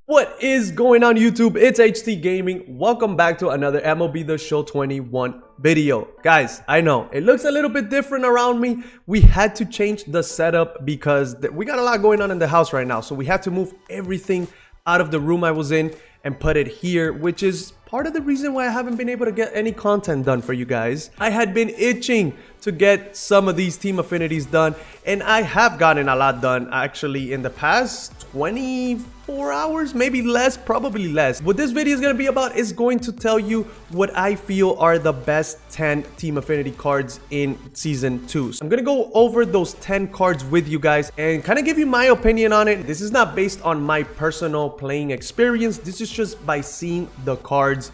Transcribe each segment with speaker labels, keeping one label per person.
Speaker 1: What is going on YouTube? It's HT Gaming. Welcome back to another MLB The Show 21 video. Guys, I know it looks a little bit different around me. We had to change the setup because we got a lot going on in the house right now. So we had to move everything out of the room I was in and put it here, which is part of the reason why I haven't been able to get any content done for you guys. I had been itching to get some of these team affinities done, and I have gotten a lot done actually in the past 24 hours, maybe less, probably less. What this video is going to be about is going to tell you what I feel are the best 10 team affinity cards in season 2. So I'm going to go over those 10 cards with you guys and kind of give you my opinion on it. This is not based on my personal playing experience. This is just by seeing the cards.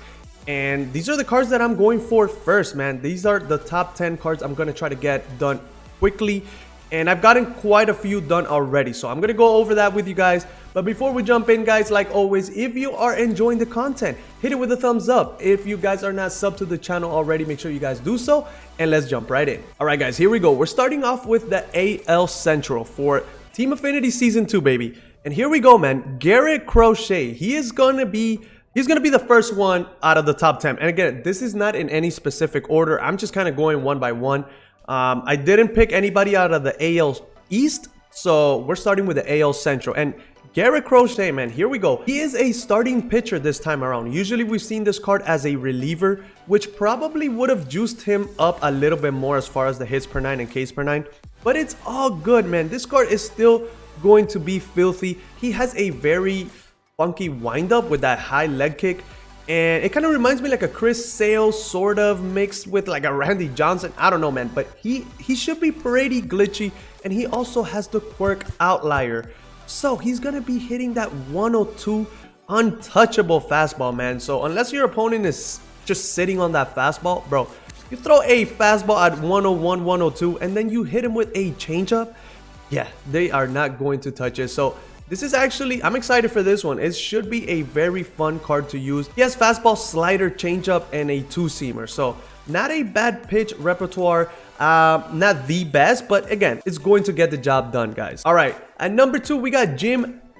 Speaker 1: And these are the cards that I'm going for first, man. These are the top 10 cards I'm going to try to get done quickly. And I've gotten quite a few done already. So I'm going to go over that with you guys. But before we jump in, guys, like always, if you are enjoying the content, hit it with a thumbs up. If you guys are not subbed to the channel already, make sure you guys do so. And let's jump right in. All right, guys, here we go. We're starting off with the AL Central for Team Affinity Season 2, baby. And here we go, man. Garrett Crochet. He's going to be the first one out of the top 10. And again, this is not in any specific order. I'm just kind of going one by one. I didn't pick anybody out of the AL East, so we're starting with the AL Central. And Garrett Crochet, man, here we go. He is a starting pitcher this time around. Usually we've seen this card as a reliever, which probably would have juiced him up a little bit more as far as the hits per 9 and Ks per 9. But it's all good, man. This card is still going to be filthy. He has a very funky windup with that high leg kick. And it kind of reminds me like a Chris Sale sort of mixed with like a Randy Johnson. I don't know, man, but he should be pretty glitchy. And he also has the quirk outlier. So he's going to be hitting that 102 untouchable fastball, man. So unless your opponent is just sitting on that fastball, bro, you throw a fastball at 101, 102, and then you hit him with a changeup. Yeah, they are not going to touch it. So this is actually, I'm excited for this one. It should be a very fun card to use. He has fastball, slider, changeup, and a two-seamer. So not a bad pitch repertoire. Not the best, but again, it's going to get the job done, guys. All right, at number 2, we got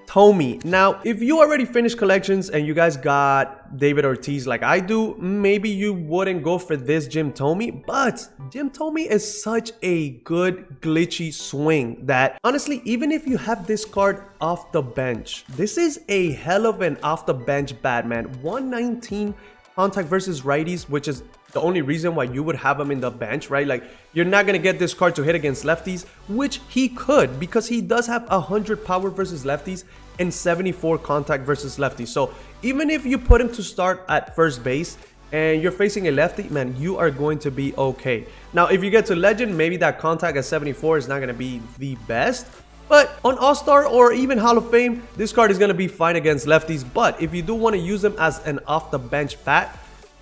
Speaker 1: Tomy. Now, if you already finished collections and you guys got David Ortiz like I do, maybe you wouldn't go for this Tomy, but Tomy is such a good glitchy swing that honestly, even if you have this card off the bench, this is a hell of an off the bench bat, man. 119 contact versus righties, which is the only reason why you would have him in the bench, right? Like, you're not going to get this card to hit against lefties, which he could because he does have 100 power versus lefties and 74 contact versus lefties. So even if you put him to start at first base and you're facing a lefty, man, you are going to be okay. Now, if you get to legend, maybe that contact at 74 is not going to be the best. But on All-Star or even Hall of Fame, this card is going to be fine against lefties. But if you do want to use him as an off-the-bench bat,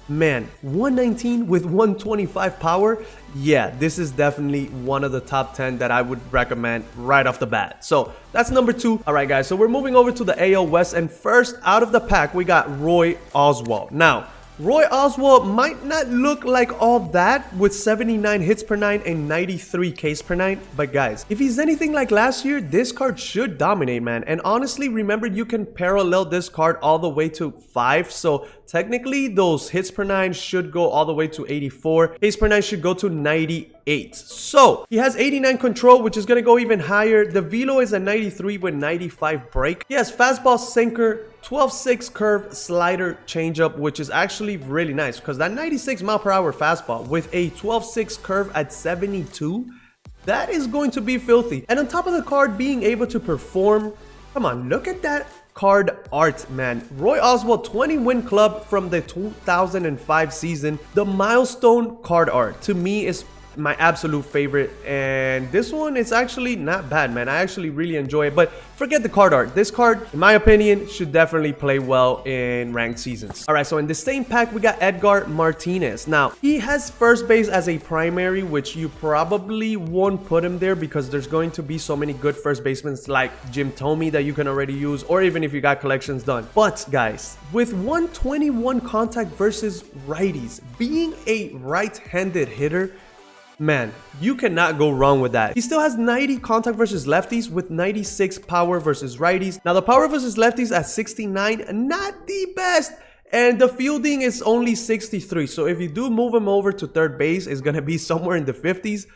Speaker 1: man, 119 with 125 power, yeah, this is definitely one of the top 10 that I would recommend right off the bat. So that's number 2. All right, guys, so we're moving over to the AL West. And first out of the pack, we got Roy Oswald. Now, Roy Oswald might not look like all that with 79 hits per 9 and 93 Ks per 9. But guys, if he's anything like last year, this card should dominate, man. And honestly, remember, you can parallel this card all the way to 5. So technically, those hits per 9 should go all the way to 84. Ks per 9 should go to 98. So he has 89 control, which is going to go even higher. The velo is a 93 with 95 break. He has fastball, sinker, 12-6 curve, slider, changeup, which is actually really nice because that 96 mile per hour fastball with a 12-6 curve at 72, that is going to be filthy. And on top of the card being able to perform, come on, look at that card art, man. Roy Oswald 20-win club from the 2005 season. The milestone card art to me is my absolute favorite, and this one is actually not bad, man. I actually really enjoy it, but forget the card art. This card, in my opinion, should definitely play well in ranked seasons. All right, so in the same pack, we got Edgar Martinez. Now, he has first base as a primary, which you probably won't put him there because there's going to be so many good first basemen like Tomy that you can already use, or even if you got collections done. But guys, with 121 contact versus righties, being a right-handed hitter, Man, you cannot go wrong with that. He still has 90 contact versus lefties with 96 power versus righties. Now the power versus lefties at 69, not the best. And the fielding is only 63. So if you do move him over to third base, it's going to be somewhere in the 50s.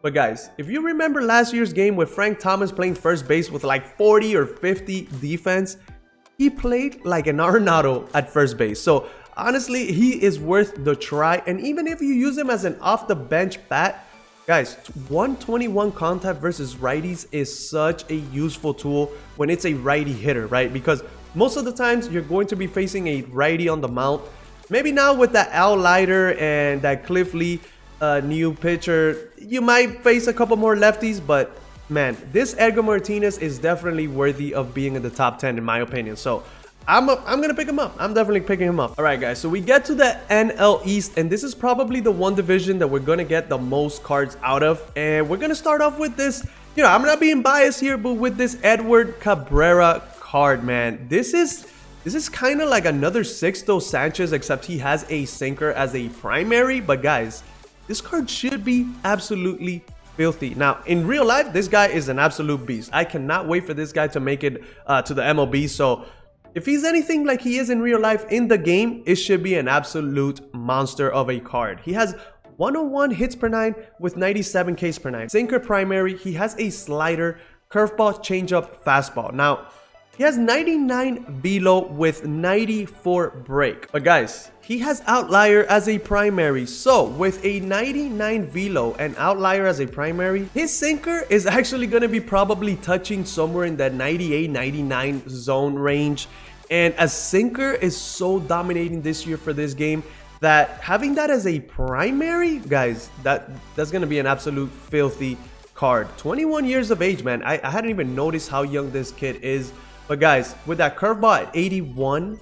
Speaker 1: But guys, if you remember last year's game with Frank Thomas playing first base with like 40 or 50 defense, he played like an Arenado at first base. So honestly, he is worth the try. And even if you use him as an off the bench bat, guys, 121 contact versus righties is such a useful tool when it's a righty hitter, right? Because most of the times you're going to be facing a righty on the mound. Maybe now with that Al Leiter and that Cliff Lee new pitcher, you might face a couple more lefties, but man, this Edgar Martinez is definitely worthy of being in the top 10 in my opinion. So I'm gonna pick him up. I'm definitely picking him up. All right, guys, so we get to the NL East, and this is probably the one division that we're gonna get the most cards out of. And we're gonna start off with this, you know, I'm not being biased here, but with this Edward Cabrera card, man. This is kind of like another Sixto Sanchez, except he has a sinker as a primary. But guys, this card should be absolutely filthy. Now, in real life, this guy is an absolute beast. I cannot wait for this guy to make it to the MLB. So if he's anything like he is in real life in the game, it should be an absolute monster of a card. He has 101 hits per 9 with 97 Ks per 9. Sinker primary, he has a slider, curveball, changeup, fastball. Now, he has 99 velo with 94 break. But guys, he has outlier as a primary. So with a 99 velo and outlier as a primary, his sinker is actually going to be probably touching somewhere in that 98, 99 zone range. And a sinker is so dominating this year for this game that having that as a primary, guys, that's going to be an absolute filthy card. 21 years of age, man. I hadn't even noticed how young this kid is. But guys, with that curveball at 81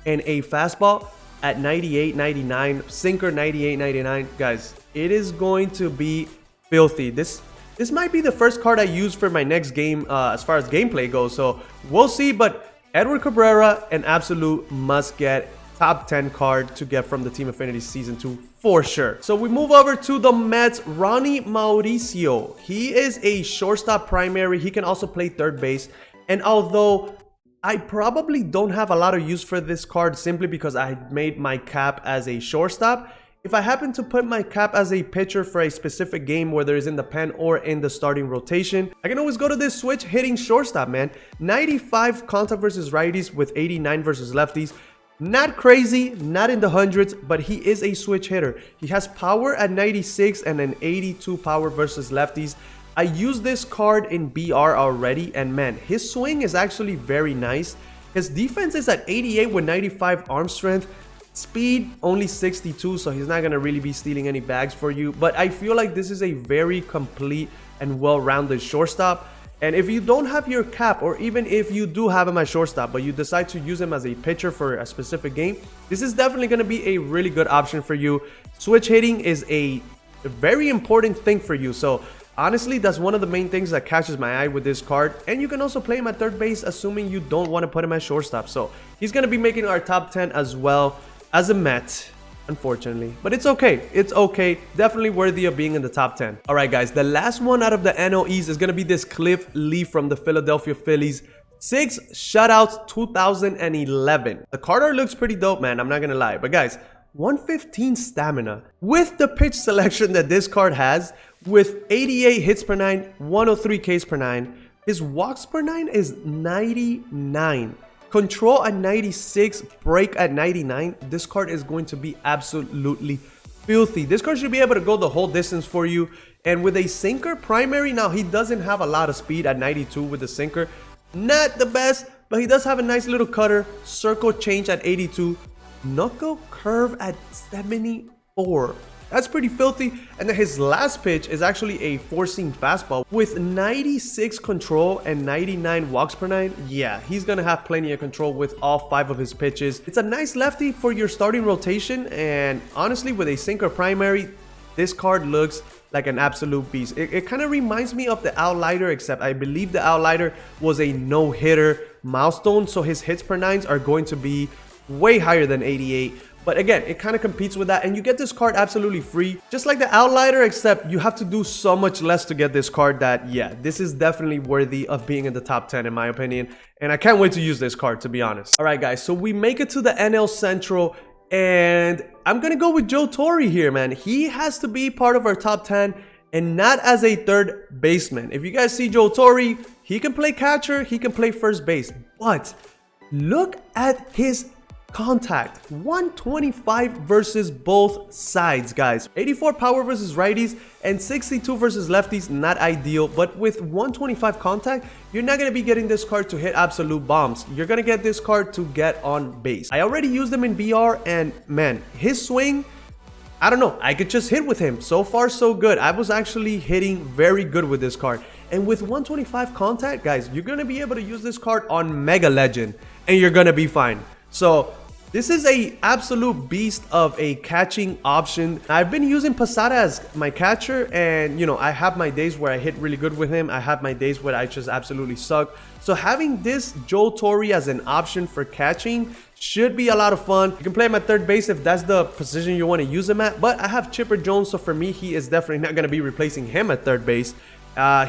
Speaker 1: and a fastball at 98, 99, sinker 98, 99, guys, it is going to be filthy. This might be the first card I use for my next game as far as gameplay goes. So we'll see. But Edward Cabrera, an absolute must-get top 10 card to get from the Team Affinities Season 2 for sure. So we move over to the Mets. Ronnie Mauricio. He is a shortstop primary. He can also play third base. And although I probably don't have a lot of use for this card simply because I made my cap as a shortstop, if I happen to put my cap as a pitcher for a specific game, whether it's in the pen or in the starting rotation, I can always go to this switch hitting shortstop, man. 95 contact versus righties with 89 versus lefties. Not crazy, not in the hundreds, but he is a switch hitter. He has power at 96 and an 82 power versus lefties. I used this card in BR already, and man, his swing is actually very nice. His defense is at 88 with 95 arm strength. Speed only 62, so he's not going to really be stealing any bags for you. But I feel like this is a very complete and well-rounded shortstop. And if you don't have your cap, or even if you do have him as shortstop, but you decide to use him as a pitcher for a specific game, this is definitely going to be a really good option for you. Switch hitting is a very important thing for you. So honestly, that's one of the main things that catches my eye with this card. And you can also play him at third base, assuming you don't want to put him at shortstop. So he's going to be making our top 10 as well as a Met, unfortunately. But it's okay. It's okay. Definitely worthy of being in the top 10. All right, guys. The last one out of the NL East is going to be this Cliff Lee from the Philadelphia Phillies. 6 shutouts 2011. The card art looks pretty dope, man. I'm not going to lie. But guys, 115 stamina with the pitch selection that this card has, with 88 hits per 9, 103 Ks per 9. His walks per 9 is 99. Control at 96, break at 99. This card is going to be absolutely filthy. This card should be able to go the whole distance for you. And with a sinker primary, now he doesn't have a lot of speed at 92 with the sinker. Not the best, but he does have a nice little cutter. Circle change at 82. Knuckle curve at 74. That's pretty filthy. And then his last pitch is actually a four-seam fastball with 96 control and 99 walks per 9. Yeah, he's gonna have plenty of control with all 5 of his pitches. It's a nice lefty for your starting rotation, and honestly, with a sinker primary, this card looks like an absolute beast. It kind of reminds me of the Outlighter, except I believe the Outlighter was a no-hitter milestone, so his hits per 9s are going to be way higher than 88. But again, it kind of competes with that, and you get this card absolutely free, just like the Outlier, except you have to do so much less to get this card that, yeah, this is definitely worthy of being in the top 10 in my opinion, and I can't wait to use this card, to be honest. All right, guys, so we make it to the NL Central, and I'm gonna go with Torre here, man. He has to be part of our top 10 and not as a third baseman. If you guys see Torre, he can play catcher, he can play first base, but look at his contact. 125 versus both sides, guys. 84 power versus righties and 62 versus lefties. Not ideal, but with 125 contact, you're not going to be getting this card to hit absolute bombs. You're going to get this card to get on base. I already used him in BR, and man, his swing, I don't know, I could just hit with him. So far so good. I was actually hitting very good with this card, and with 125 contact, guys, you're going to be able to use this card on Mega Legend and you're going to be fine. So this is a absolute beast of a catching option. I've been using Posada as my catcher, and you know, I have my days where I hit really good with him. I have my days where I just absolutely suck. So having this Torre as an option for catching should be a lot of fun. You can play him at third base if that's the position you want to use him at, but I have Chipper Jones, so for me, he is definitely not going to be replacing him at third base.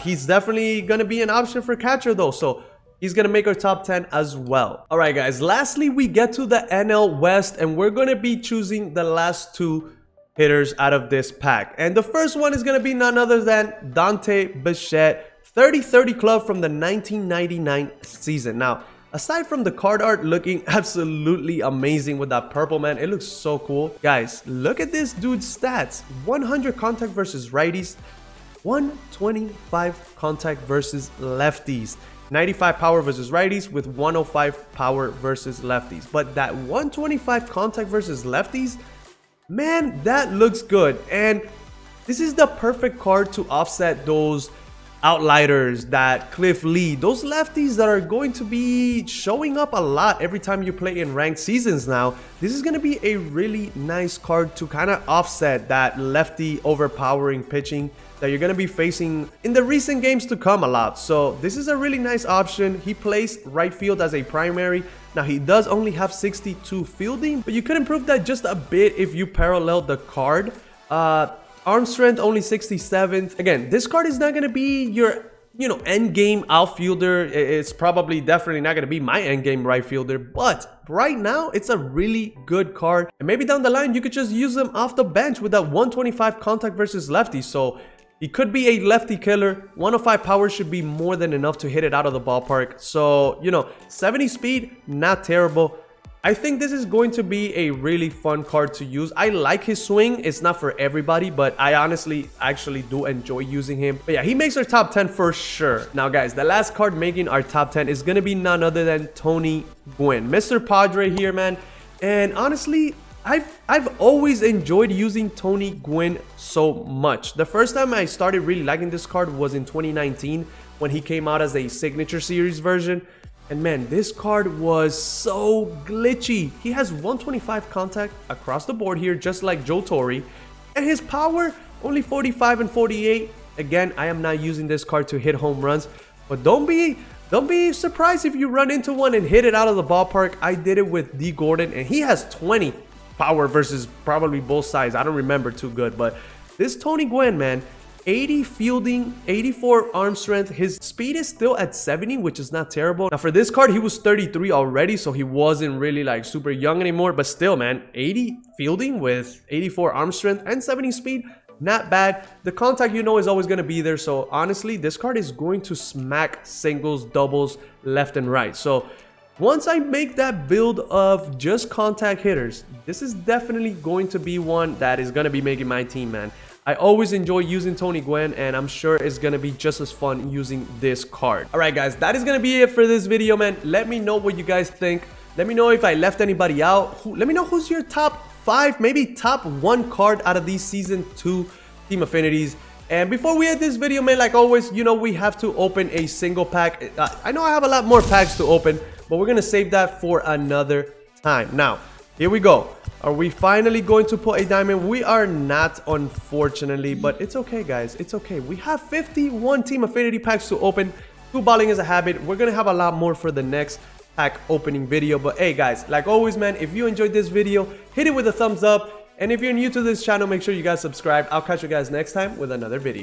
Speaker 1: He's definitely going to be an option for catcher though, so he's going to make our top 10 as well. All right, guys. Lastly, we get to the NL West, and we're going to be choosing the last two hitters out of this pack. And the first one is going to be none other than Dante Bichette, 30-30 club from the 1999 season. Now, aside from the card art looking absolutely amazing with that purple, man, it looks so cool. Guys, look at this dude's stats. 100 contact versus righties, 125 contact versus lefties. 95 power versus righties with 105 power versus lefties. But that 125 contact versus lefties, man, that looks good. And this is the perfect card to offset those outliers, that Cliff Lee, those lefties that are going to be showing up a lot every time you play in ranked seasons now. This is going to be a really nice card to kind of offset that lefty overpowering pitching that you're going to be facing in the recent games to come a lot. So this is a really nice option. He plays right field as a primary. Now he does only have 62 fielding, but you could improve that just a bit if you parallel the card. Arm strength only 67th. Again, this card is not going to be your, you know, end game outfielder. It's probably definitely not going to be my end game right fielder, but right now it's a really good card. And maybe down the line you could just use them off the bench with that 125 contact versus lefty. So he could be a lefty killer. 105 power should be more than enough to hit it out of the ballpark. So, you know, 70 speed, not terrible. I think this is going to be a really fun card to use. I like his swing. It's not for everybody, but I honestly actually do enjoy using him. But yeah, he makes our top 10 for sure. Now, guys, the last card making our top 10 is going to be none other than Tony Gwynn. Mr. Padre here, man. And honestly, I've always enjoyed using Tony Gwynn so much. The first time I started really liking this card was in 2019 when he came out as a Signature Series version. And man, this card was so glitchy. He has 125 contact across the board here, just like Torre. And his power, only 45 and 48. Again, I am not using this card to hit home runs. But don't be surprised if you run into one and hit it out of the ballpark. I did it with D. Gordon, and he has 20 power versus probably both sides. I don't remember too good, but this Tony Gwynn, man, 80 fielding, 84 arm strength. His speed is still at 70, which is not terrible. Now for this card, he was 33 already, so he wasn't really like super young anymore, but still, man, 80 fielding with 84 arm strength and 70 speed, not bad. The contact, you know, is always going to be there. So honestly, this card is going to smack singles, doubles, left and right. So once I make that build of just contact hitters, this is definitely going to be one that is going to be making my team, man. I always enjoy using Tony Gwynn, and I'm sure it's going to be just as fun using this card. All right, guys, that is going to be it for this video, man. Let me know what you guys think. Let me know if I left anybody out. Let me know who's your top 5, maybe top 1 card out of these Season 2 Team Affinities. And before we end this video, man, like always, you know, we have to open a single pack. I know I have a lot more packs to open, but we're going to save that for another time. Now, here we go. Are we finally going to put a diamond? We are not, unfortunately, but it's okay, guys. It's okay. We have 51 Team Affinity packs to open. 2 balling is a habit. We're going to have a lot more for the next pack opening video. But hey guys, like always, man, if you enjoyed this video, hit it with a thumbs up. And if you're new to this channel, make sure you guys subscribe. I'll catch you guys next time with another video.